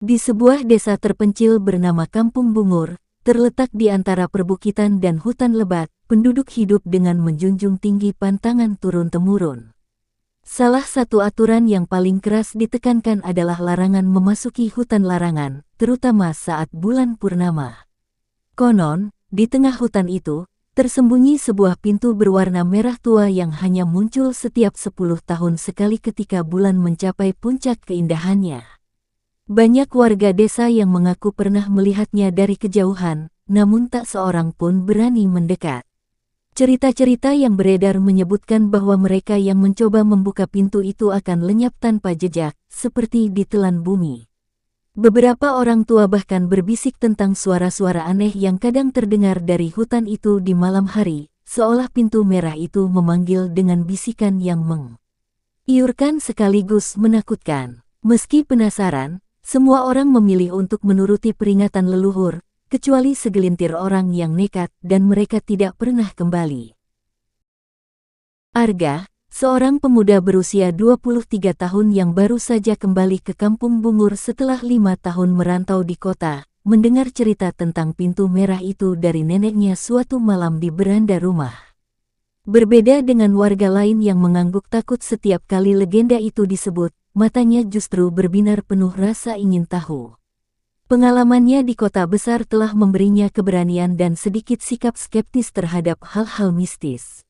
Di sebuah desa terpencil bernama Kampung Bungur, terletak di antara perbukitan dan hutan lebat, penduduk hidup dengan menjunjung tinggi pantangan turun-temurun. Salah satu aturan yang paling keras ditekankan adalah larangan memasuki hutan larangan, terutama saat bulan purnama. Konon, di tengah hutan itu, tersembunyi sebuah pintu berwarna merah tua yang hanya muncul setiap 10 tahun sekali ketika bulan mencapai puncak keindahannya. Banyak warga desa yang mengaku pernah melihatnya dari kejauhan, namun tak seorang pun berani mendekat. Cerita-cerita yang beredar menyebutkan bahwa mereka yang mencoba membuka pintu itu akan lenyap tanpa jejak, seperti ditelan bumi. Beberapa orang tua bahkan berbisik tentang suara-suara aneh yang kadang terdengar dari hutan itu di malam hari, seolah pintu merah itu memanggil dengan bisikan yang mengiurkan sekaligus menakutkan. Meski penasaran, semua orang memilih untuk menuruti peringatan leluhur, kecuali segelintir orang yang nekat dan mereka tidak pernah kembali. Arga, seorang pemuda berusia 23 tahun yang baru saja kembali ke Kampung Bungur setelah 5 tahun merantau di kota, mendengar cerita tentang pintu merah itu dari neneknya suatu malam di beranda rumah. Berbeda dengan warga lain yang mengangguk takut setiap kali legenda itu disebut, matanya justru berbinar penuh rasa ingin tahu. Pengalamannya di kota besar telah memberinya keberanian dan sedikit sikap skeptis terhadap hal-hal mistis.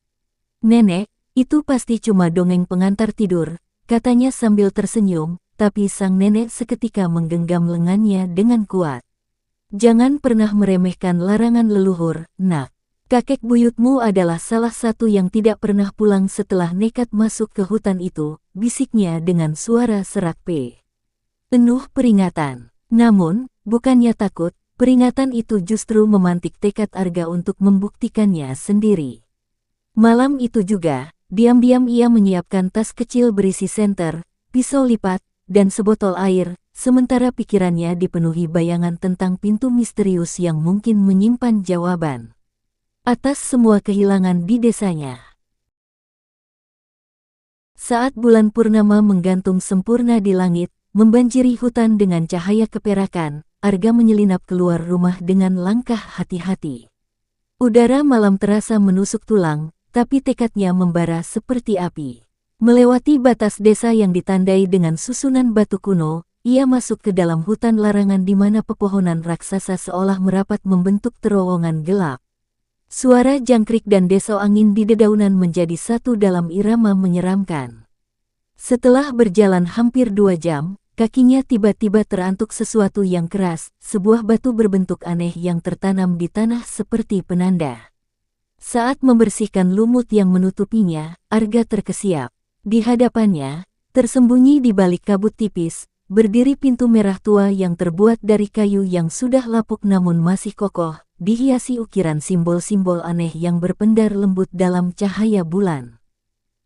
"Nenek, itu pasti cuma dongeng pengantar tidur," katanya sambil tersenyum, tapi sang nenek seketika menggenggam lengannya dengan kuat. "Jangan pernah meremehkan larangan leluhur, nak. Kakek buyutmu adalah salah satu yang tidak pernah pulang setelah nekat masuk ke hutan itu," bisiknya dengan suara serak penuh peringatan. Namun, bukannya takut, peringatan itu justru memantik tekad Arga untuk membuktikannya sendiri. Malam itu juga, diam-diam ia menyiapkan tas kecil berisi senter, pisau lipat, dan sebotol air, sementara pikirannya dipenuhi bayangan tentang pintu misterius yang mungkin menyimpan jawaban atas semua kehilangan di desanya. Saat bulan purnama menggantung sempurna di langit, membanjiri hutan dengan cahaya keperakan, Arga menyelinap keluar rumah dengan langkah hati-hati. Udara malam terasa menusuk tulang, tapi tekadnya membara seperti api. Melewati batas desa yang ditandai dengan susunan batu kuno, ia masuk ke dalam hutan larangan di mana pepohonan raksasa seolah merapat membentuk terowongan gelap. Suara jangkrik dan desau angin di dedaunan menjadi satu dalam irama menyeramkan. Setelah berjalan hampir 2 jam, kakinya tiba-tiba terantuk sesuatu yang keras, sebuah batu berbentuk aneh yang tertanam di tanah seperti penanda. Saat membersihkan lumut yang menutupinya, Arga terkesiap. Di hadapannya, tersembunyi di balik kabut tipis, berdiri pintu merah tua yang terbuat dari kayu yang sudah lapuk namun masih kokoh, dihiasi ukiran simbol-simbol aneh yang berpendar lembut dalam cahaya bulan.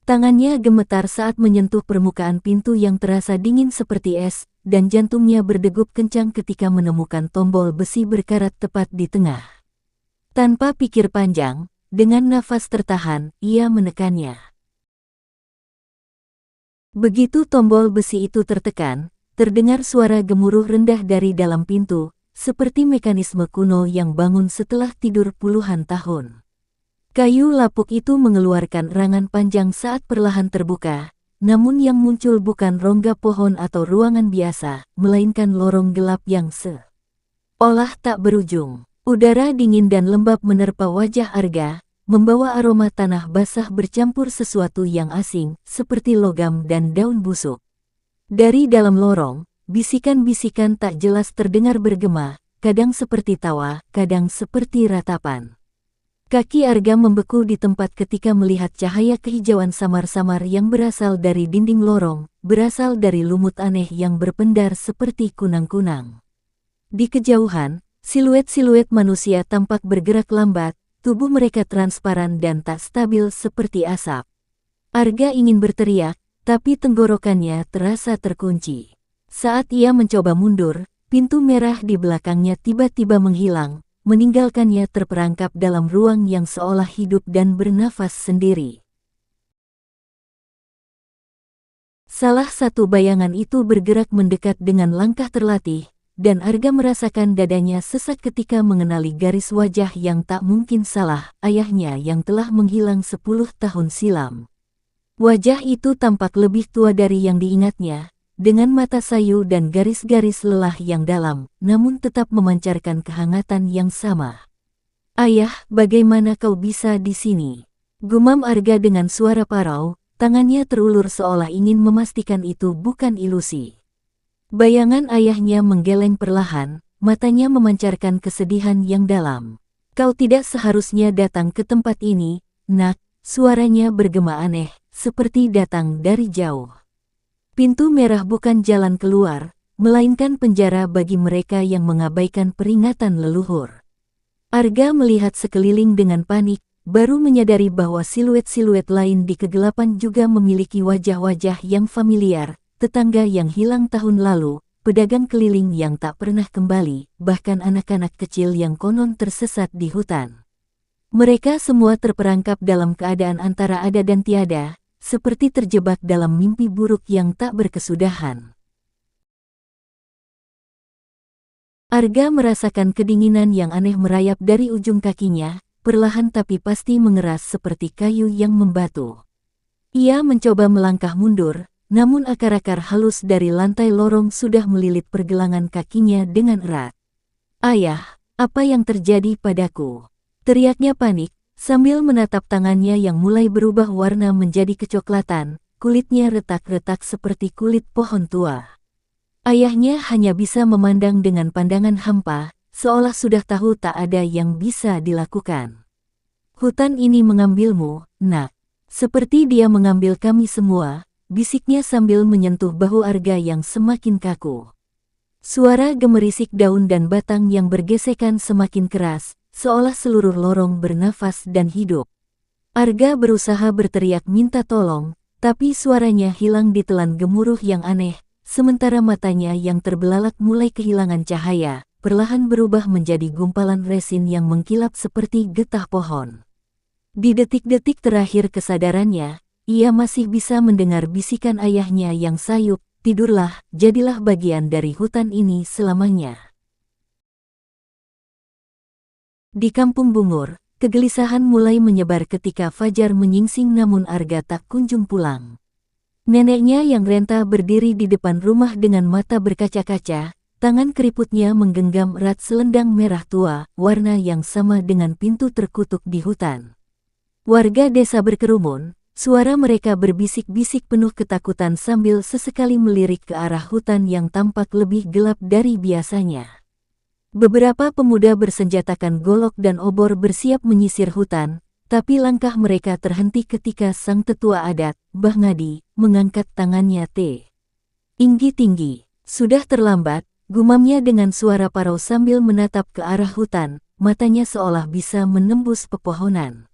Tangannya gemetar saat menyentuh permukaan pintu yang terasa dingin seperti es, dan jantungnya berdegup kencang ketika menemukan tombol besi berkarat tepat di tengah. Tanpa pikir panjang, dengan nafas tertahan, ia menekannya. Begitu tombol besi itu tertekan, terdengar suara gemuruh rendah dari dalam pintu, seperti mekanisme kuno yang bangun setelah tidur puluhan tahun. Kayu lapuk itu mengeluarkan erangan panjang saat perlahan terbuka, namun yang muncul bukan rongga pohon atau ruangan biasa, melainkan lorong gelap yang seolah tak berujung. Udara dingin dan lembab menerpa wajah Arga, membawa aroma tanah basah bercampur sesuatu yang asing, seperti logam dan daun busuk. Dari dalam lorong, bisikan-bisikan tak jelas terdengar bergema, kadang seperti tawa, kadang seperti ratapan. Kaki Arga membeku di tempat ketika melihat cahaya kehijauan samar-samar yang berasal dari dinding lorong, berasal dari lumut aneh yang berpendar seperti kunang-kunang. Di kejauhan, siluet-siluet manusia tampak bergerak lambat, tubuh mereka transparan dan tak stabil seperti asap. Arga ingin berteriak, tapi tenggorokannya terasa terkunci. Saat ia mencoba mundur, pintu merah di belakangnya tiba-tiba menghilang, meninggalkannya terperangkap dalam ruang yang seolah hidup dan bernafas sendiri. Salah satu bayangan itu bergerak mendekat dengan langkah terlatih, dan Arga merasakan dadanya sesak ketika mengenali garis wajah yang tak mungkin salah, ayahnya yang telah menghilang 10 tahun silam. Wajah itu tampak lebih tua dari yang diingatnya, dengan mata sayu dan garis-garis lelah yang dalam, namun tetap memancarkan kehangatan yang sama. "Ayah, bagaimana kau bisa di sini?" gumam Arga dengan suara parau, tangannya terulur seolah ingin memastikan itu bukan ilusi. Bayangan ayahnya menggeleng perlahan, matanya memancarkan kesedihan yang dalam. "Kau tidak seharusnya datang ke tempat ini, Nak," suaranya bergema aneh, seperti datang dari jauh. Pintu merah bukan jalan keluar, melainkan penjara bagi mereka yang mengabaikan peringatan leluhur. Arga melihat sekeliling dengan panik, baru menyadari bahwa siluet-siluet lain di kegelapan juga memiliki wajah-wajah yang familiar, tetangga yang hilang tahun lalu, pedagang keliling yang tak pernah kembali, bahkan anak-anak kecil yang konon tersesat di hutan. Mereka semua terperangkap dalam keadaan antara ada dan tiada, seperti terjebak dalam mimpi buruk yang tak berkesudahan. Arga merasakan kedinginan yang aneh merayap dari ujung kakinya, perlahan tapi pasti mengeras seperti kayu yang membatu. Ia mencoba melangkah mundur, namun akar-akar halus dari lantai lorong sudah melilit pergelangan kakinya dengan erat. "Ayah, apa yang terjadi padaku?" teriaknya panik, sambil menatap tangannya yang mulai berubah warna menjadi kecoklatan, kulitnya retak-retak seperti kulit pohon tua. Ayahnya hanya bisa memandang dengan pandangan hampa, seolah sudah tahu tak ada yang bisa dilakukan. "Hutan ini mengambilmu, Nak. Seperti dia mengambil kami semua," bisiknya sambil menyentuh bahu Arga yang semakin kaku. Suara gemerisik daun dan batang yang bergesekan semakin keras, seolah seluruh lorong bernafas dan hidup. Arga berusaha berteriak minta tolong, tapi suaranya hilang ditelan gemuruh yang aneh, sementara matanya yang terbelalak mulai kehilangan cahaya, perlahan berubah menjadi gumpalan resin yang mengkilap seperti getah pohon. Di detik-detik terakhir kesadarannya, ia masih bisa mendengar bisikan ayahnya yang sayup, "Tidurlah, jadilah bagian dari hutan ini selamanya." Di Kampung Bungur, kegelisahan mulai menyebar ketika fajar menyingsing namun Arga tak kunjung pulang. Neneknya yang renta berdiri di depan rumah dengan mata berkaca-kaca, tangan keriputnya menggenggam erat selendang merah tua, warna yang sama dengan pintu terkutuk di hutan. Warga desa berkerumun, suara mereka berbisik-bisik penuh ketakutan sambil sesekali melirik ke arah hutan yang tampak lebih gelap dari biasanya. Beberapa pemuda bersenjatakan golok dan obor bersiap menyisir hutan, tapi langkah mereka terhenti ketika sang tetua adat, Mbah Ngadi, mengangkat tangannya tinggi. "Sudah terlambat," gumamnya dengan suara parau sambil menatap ke arah hutan, matanya seolah bisa menembus pepohonan.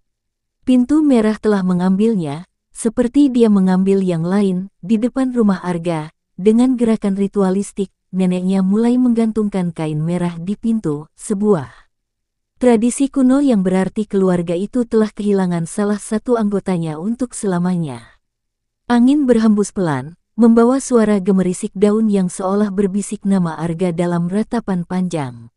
Pintu merah telah mengambilnya, seperti dia mengambil yang lain, di depan rumah Arga. Dengan gerakan ritualistik, neneknya mulai menggantungkan kain merah di pintu, sebuah tradisi kuno yang berarti keluarga itu telah kehilangan salah satu anggotanya untuk selamanya. Angin berhembus pelan, membawa suara gemerisik daun yang seolah berbisik nama Arga dalam ratapan panjang.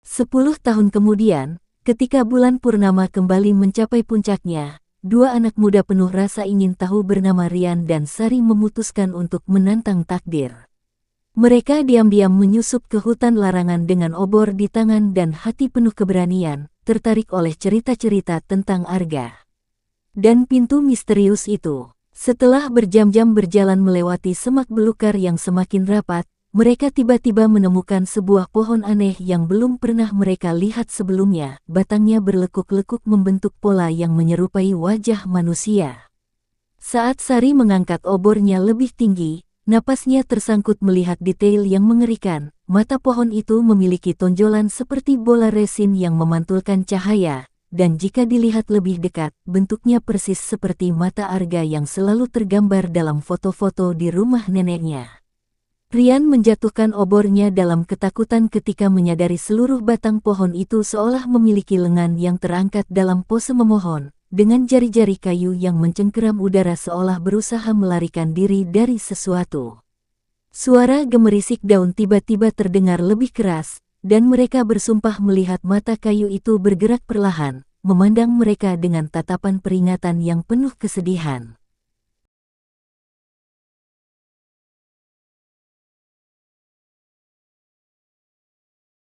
10 tahun kemudian, ketika bulan purnama kembali mencapai puncaknya, dua anak muda penuh rasa ingin tahu bernama Rian dan Sari memutuskan untuk menantang takdir. Mereka diam-diam menyusup ke hutan larangan dengan obor di tangan dan hati penuh keberanian, tertarik oleh cerita-cerita tentang Arga dan pintu misterius itu. Setelah berjam-jam berjalan melewati semak belukar yang semakin rapat, mereka tiba-tiba menemukan sebuah pohon aneh yang belum pernah mereka lihat sebelumnya. Batangnya berlekuk-lekuk membentuk pola yang menyerupai wajah manusia. Saat Sari mengangkat obornya lebih tinggi, napasnya tersangkut melihat detail yang mengerikan. Mata pohon itu memiliki tonjolan seperti bola resin yang memantulkan cahaya, dan jika dilihat lebih dekat, bentuknya persis seperti mata Arga yang selalu tergambar dalam foto-foto di rumah neneknya. Rian menjatuhkan obornya dalam ketakutan ketika menyadari seluruh batang pohon itu seolah memiliki lengan yang terangkat dalam pose memohon, dengan jari-jari kayu yang mencengkeram udara seolah berusaha melarikan diri dari sesuatu. Suara gemerisik daun tiba-tiba terdengar lebih keras, dan mereka bersumpah melihat mata kayu itu bergerak perlahan, memandang mereka dengan tatapan peringatan yang penuh kesedihan.